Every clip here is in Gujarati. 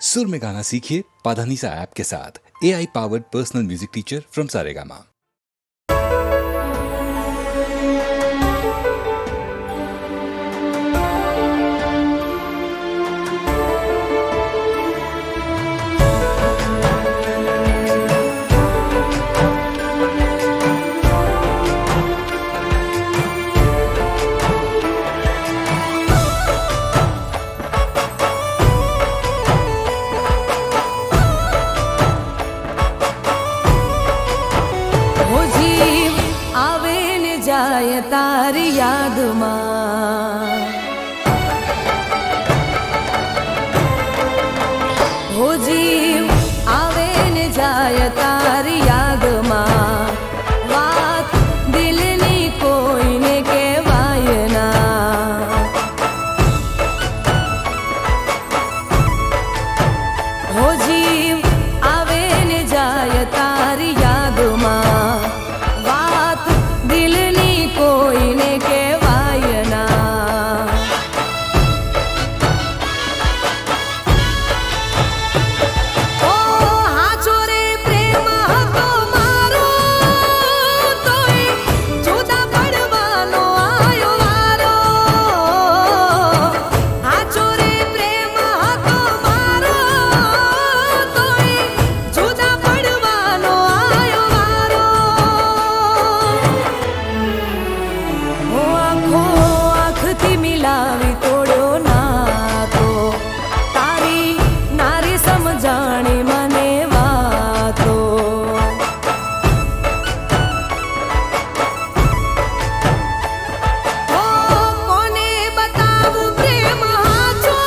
सुर में गाना सीखिए पाधानीसा ऐप के साथ। AI powered personal music teacher from Saregama. तारी याद हो जीव आवे ने जाय तारी याद बात दिलनी कोई ने कहवाय ना हो जीव आवे ने जाय तारी याद बात दिलनी कोई ने कहवाय ना ओ हाचो रे प्रेम હતો મારો તોય જુદા પડવાનો આયો વારો હાચો રે પ્રેમ હતો મારો તોય જુદા પડવાનો આયો વારો આંખથી મિલાવી તોડ્યો ના તો તારી નારી સમજાણી મને વાતો કોને બતાવું પ્રેમ હાચો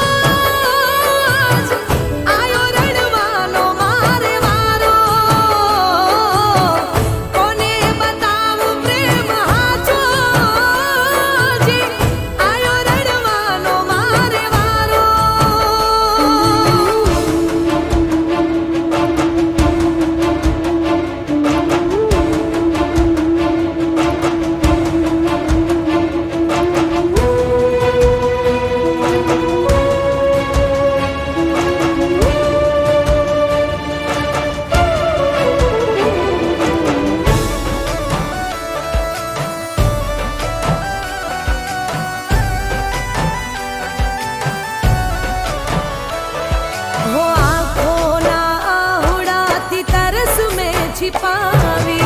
આયો રડવાનો મારે વારો કોને બતાવું પ્રેમ હાચો આયો રડવાનો મારે વારો हो आँखों ना आहुड़ाती तरस में छिपावी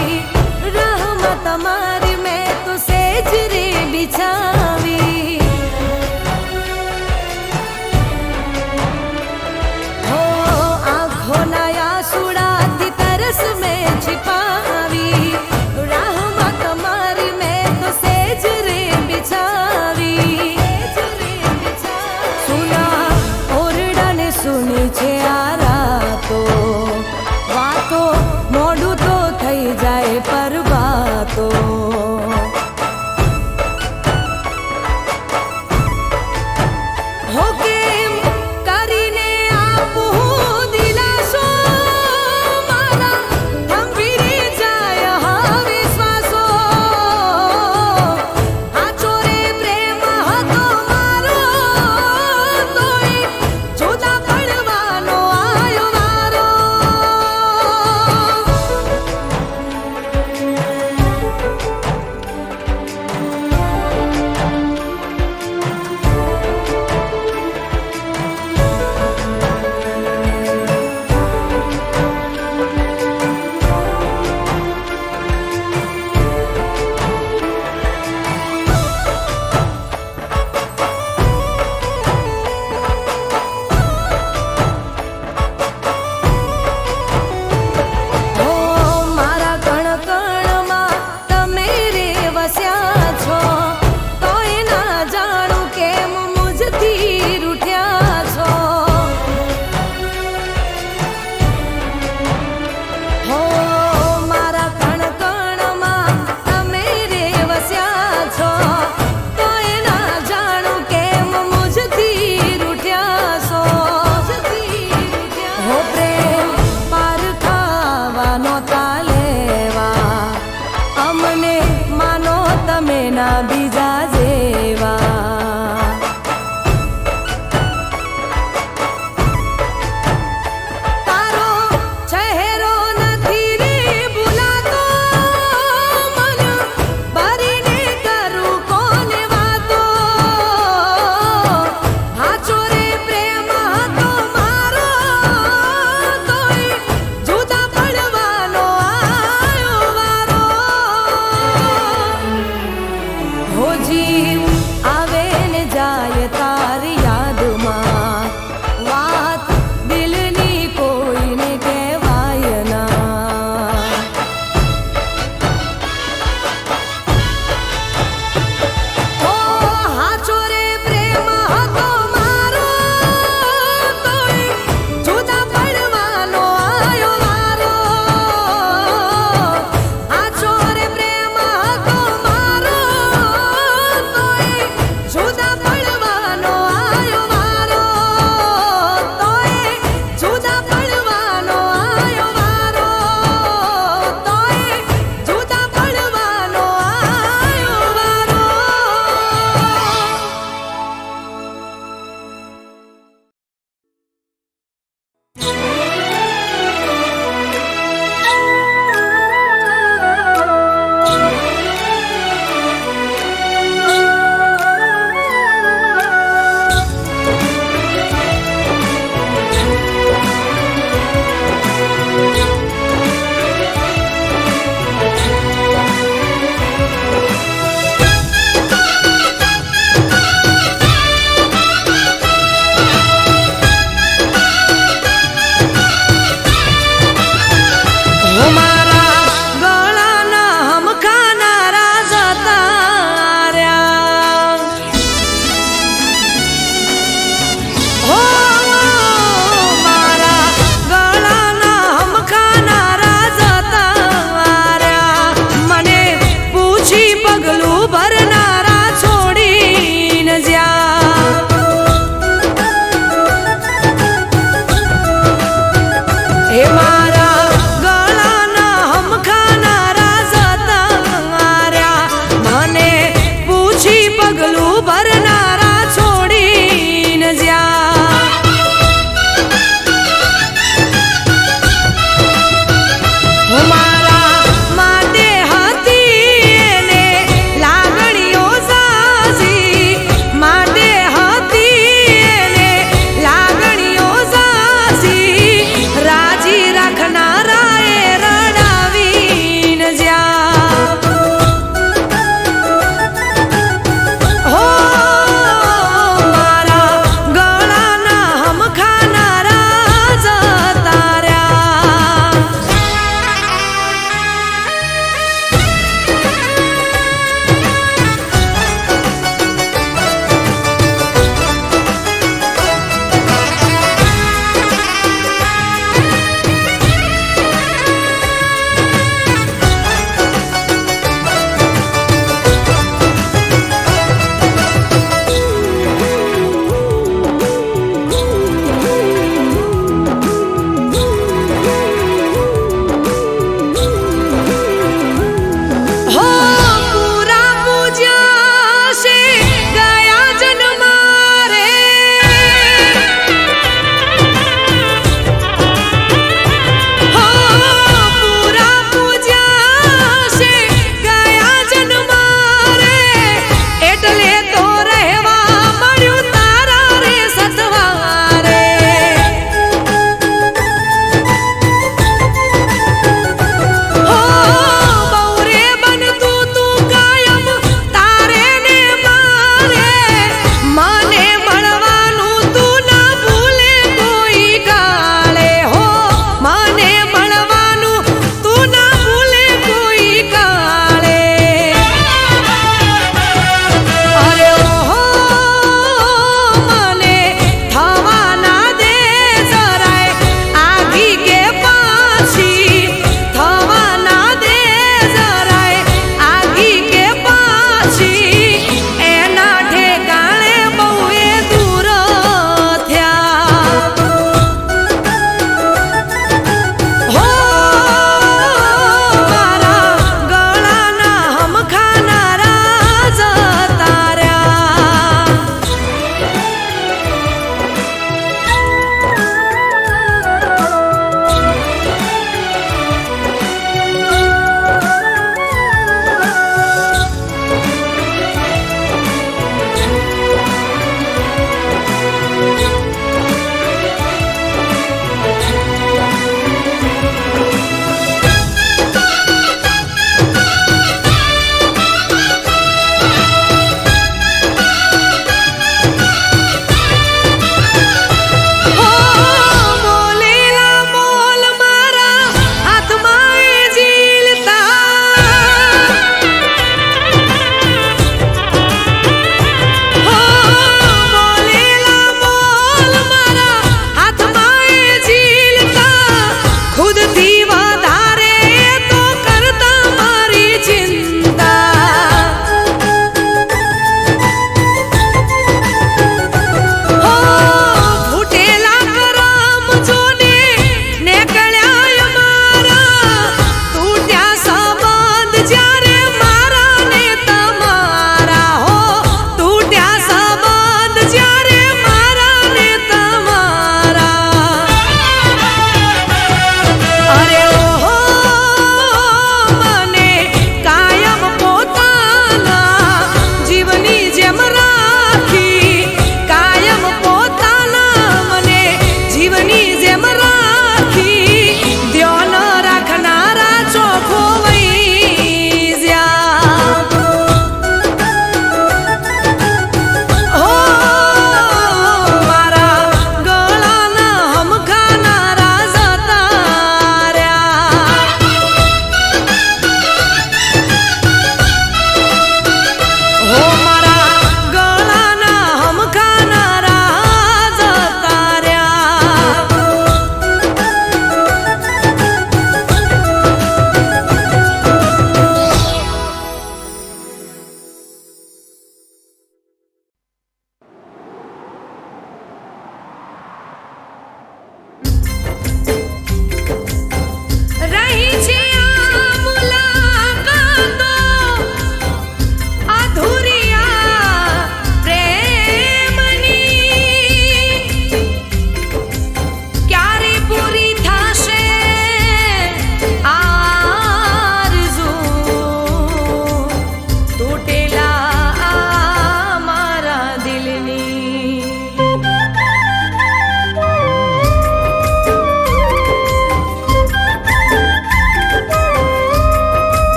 रहमत हमारी मैं तो सेजरे बिछावी हो आँखों ना आहुड़ाती तरस में छिपावी रहमत हमारी मैं तो सेजरे बिछावी सुना ઓરડાને સુની છે આ રાતો વાતો મોઢું તો થઈ જાય પર વાતો હો કેમ કરીને આપું દિલાસો મારા થંભી જાય હવે શ્વાસો હાચો રે પ્રેમ હતો મારો તોય જુદા પડવાનો આયો વારો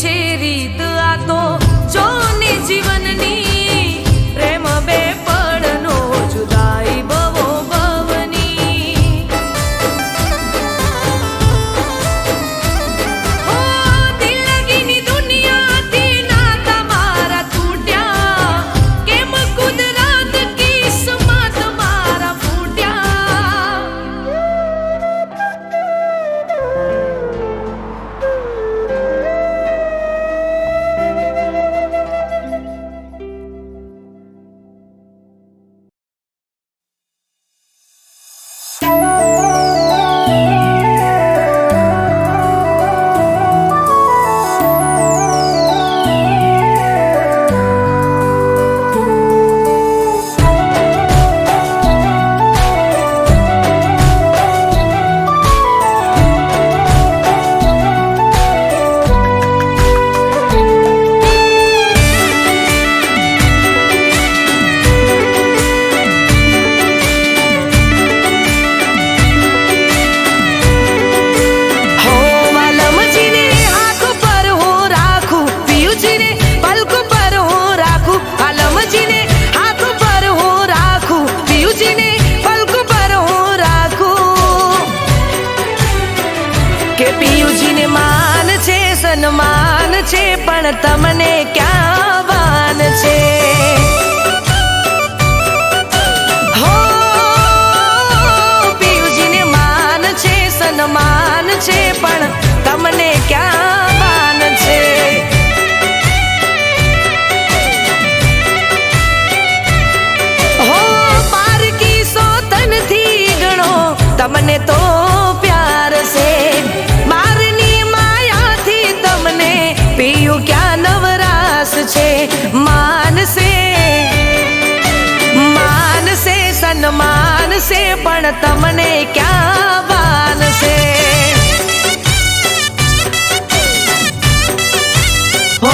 છે રીત આ તો જોને જીવનની પ્રેમ બે પડનો જુદાઈ બવો બવની ઓ દિલગીની દુનિયાથી નાતા મારા તૂટ્યા કેમ કુદરત કિસ્મત મારા ફૂટ્યા સન્માન છે પણ તમને ક્યાં વાન છે હો પિયુજીને માન છે સન્માન છે પણ તમને ક્યાં વાન છે હો પારકી સોતનથી ગણો તમને તો પ્યાર છે પિયું ક્યાં નવરાસ છે માનસે સન્માન છે પણ તમને ક્યાં વાન છે હો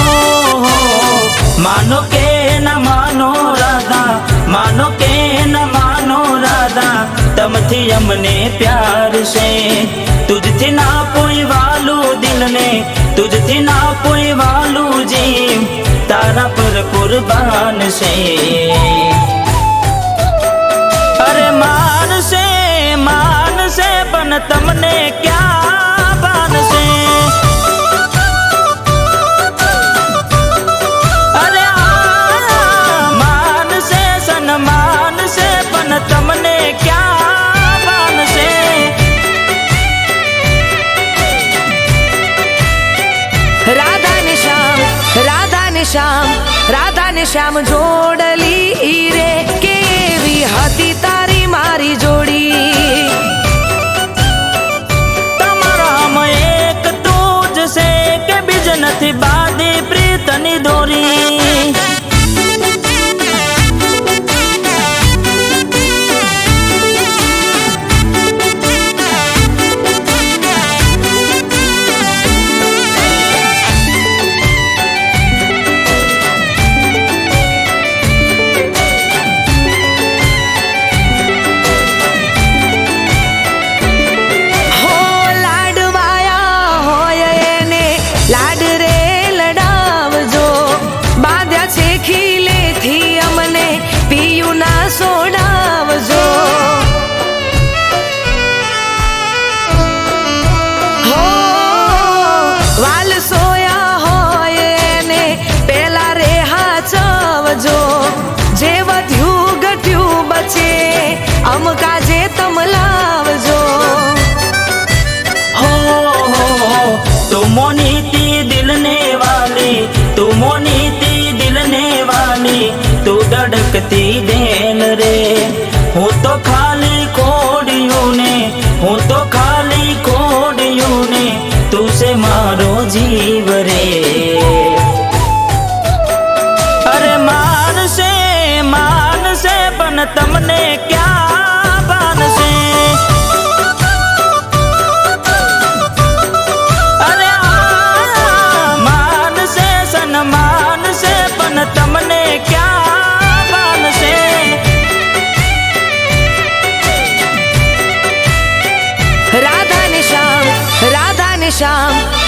માનો કે ન માનો રાધા માનો કે ન માનો રાધા તમથી અમને પ્યાર છે તુજથી ના કોઈ વાલું દિલને તુજથી ના કોઈ વાલું જીવ તારા પર કુરબાન છે અરે માનશે પણ તમને ક્યાં બાન છે અરે માનશે સન્માન છે પણ તમને ક્યાં બાન છે રાધા ને શ્યામ જોડલી રે કેવી હતી તારી મારી જોડી તમારામાં એક તું જ છે કે બીજ નથી બાંધી પ્રીતની દોરી સોડાવજો હો વાલ સોયા હોય ને પેલા રે હાચવજો જે વધ્યું ઘટ્યું બચે અમકા જે તમ લાવજો हो तुम मोनीती दिलने वाली तू मोनीती दिलने वाली तू धड़कती देन रे હું તો ખાલી કોડિયું ને હું તો ખાલી કોડિયું ને તું છે મારો જીવ રે અરે માનશે પણ તમને ક્યાં બાનશે અરે માનશે સન્માનશે પણ તમને ક્યાં બાનશે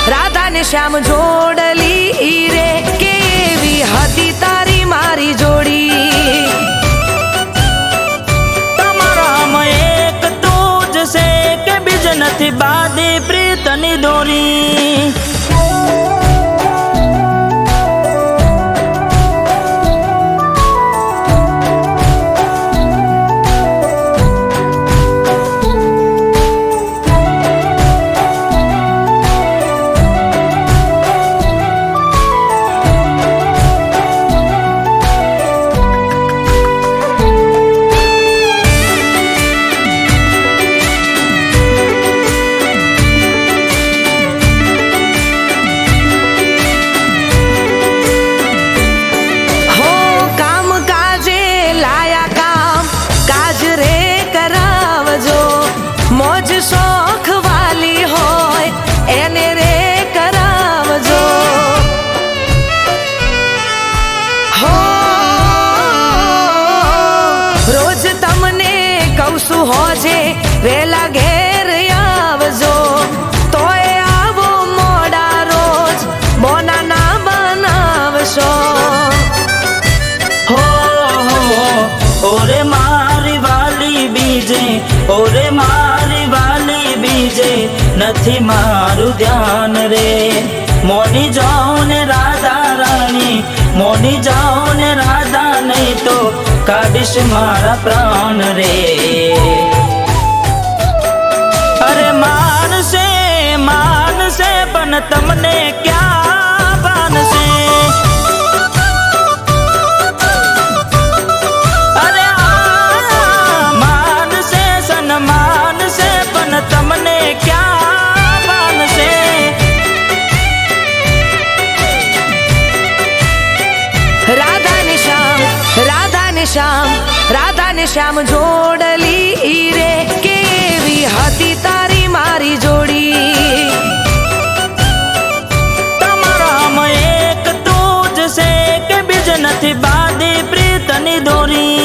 રાધા ને શ્યામ જોડલી દોરી. હો કામ કાજે લાયા કામ કાજ રે કરાવજો મોજ શોખ વાલી હોય એને રે કરાવજો હો રોજ તમને કહું છું હોજે વેલા ઘેર આવજો તોય આવો મોડા રોજ બોના ના બનાવશો હો ઓરે મારી વાલી બીજે, ઓરે મારી વાલી બીજે નથી મારું ધ્યાન રે. મોની જાઓ ને રાધા રાણી, મોની જાઓ ને રાધા, નહીં તો કાઢીશ મારા પ્રાણ રે. અરે માનસે માનસે પણ તમને ક્યાં ભાનશે. અરે આ માનસે સન્માન છે પણ તમને ક્યાં માનશે. રાધા ને શ્યામ રાધા ને શ્યામ રાધા ને શ્યામ જોડલી રે કેવી હતી તારી મારી જોડી તમારામાં એક તું જ છે કે બીજ નથી બાંધી પ્રીતની દોરી.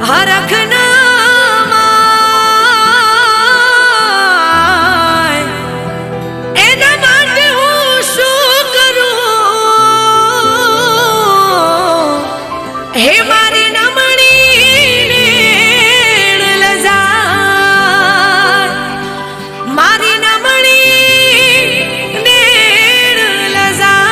હરખના માય એના માટે હું શું કરું હે મારી નમણી લજાર મારી નમણી લજાર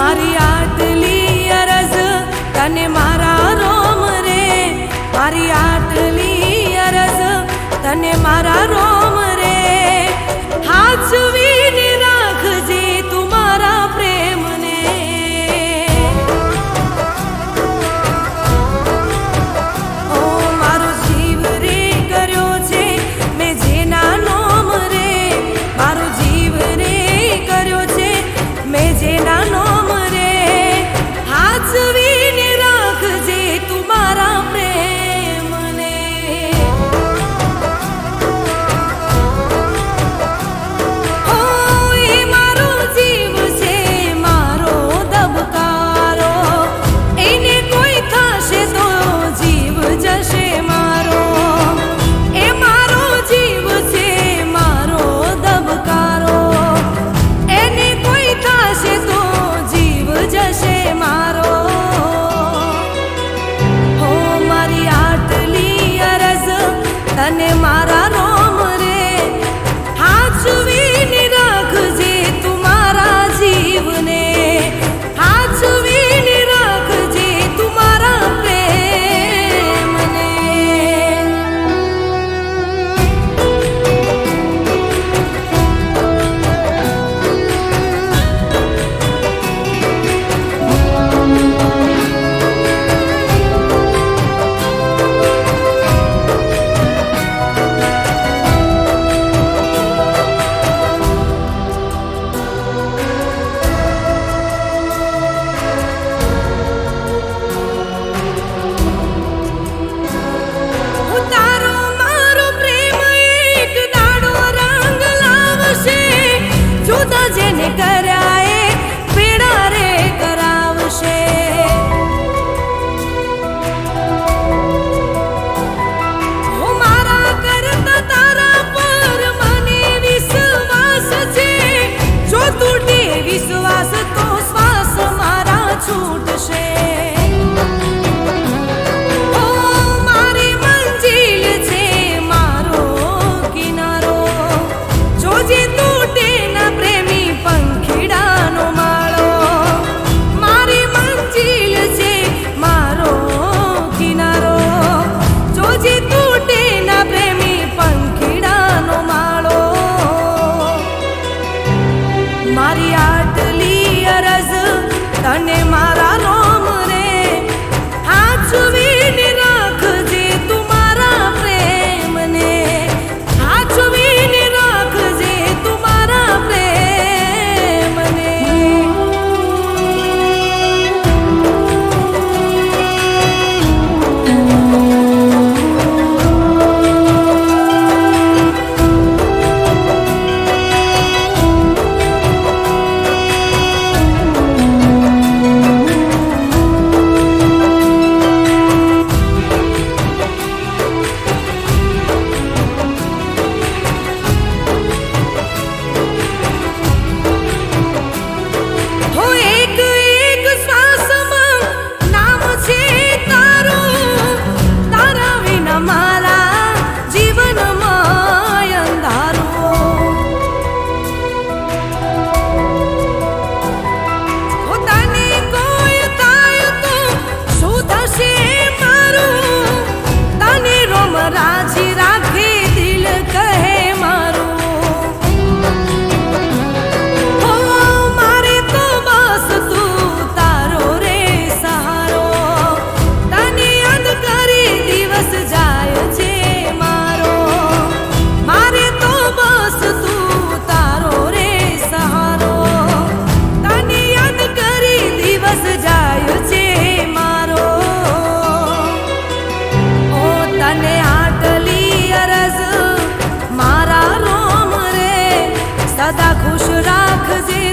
મારી આટલી અરજ તને મારા રોમ રે, મારી આટલી અરજ તને મારા રોમ રે, હાચવીને રાખજે તું મારા પ્રેમને. ઓ મારો જીવ રે કર્યો છે મેં જેના નોમ રે, મારો જીવ રે કર્યો છે મેં જેના નોમ રે, હાચવીને રાખજે તું મારા પ્રેમને. ઓ એ મારો જીવ છે મારો દબકારો, એને કોઈ થશે તો જીવ જશે મારો. એ મારો જીવ છે મારો દબકારો, એને કોઈ થશે તો જીવ જશે મારો. હો મારી આટલી અરજ તને મારા રોમ રે, હાચવીને રાખજે તું મારા જીવને, હાચવીને રાખજે તું મારા પ્રેમને. તારો મારો પ્રેમ એક દાડો રંગ લાવશે, જુદા જેને કર્યા એ પીડા રે કરાવશે. હું મારા કરતા તારા પર મને વિશ્વાસ છે, જો તૂટે વિશ્વાસ તો શ્વાસ મારા છૂટશે. ઓ મારી મંજિલ છે મારો કિનારો, જોજે તૂટે ના પ્રેમી પંખીડાનો માળો. મારી મંજિલ છે મારો કિનારો, જોજે તૂટે ના પ્રેમી પંખીડાનો માળો. મારી આટલી અરજ તને મારા રોમ રે, હાચવીને રાખજે તું મારા પ્રેમને, હાચવીને રાખજે તું મારા પ્રેમને. હો એક એક શ્વાસમાં નામ છે તારું, તારા વિના મારા જીવનમાં અંધારું. હો તને કોઈ થાય તો શું થશે મારું, તને રોમ રાજી રાખે દિલ કહે મારું. ઓ મારે તો બસ તું તારો રે સહારો, તને યાદ કરી દિવસ જાય છે મારો. મારે તો બસ તું તારો રે સહારો, તને યાદ કરી દિવસ જાય છે મારો. ઓ તને આટલી અરજ મારા રોમ રે, સદા ખુશ રાખજે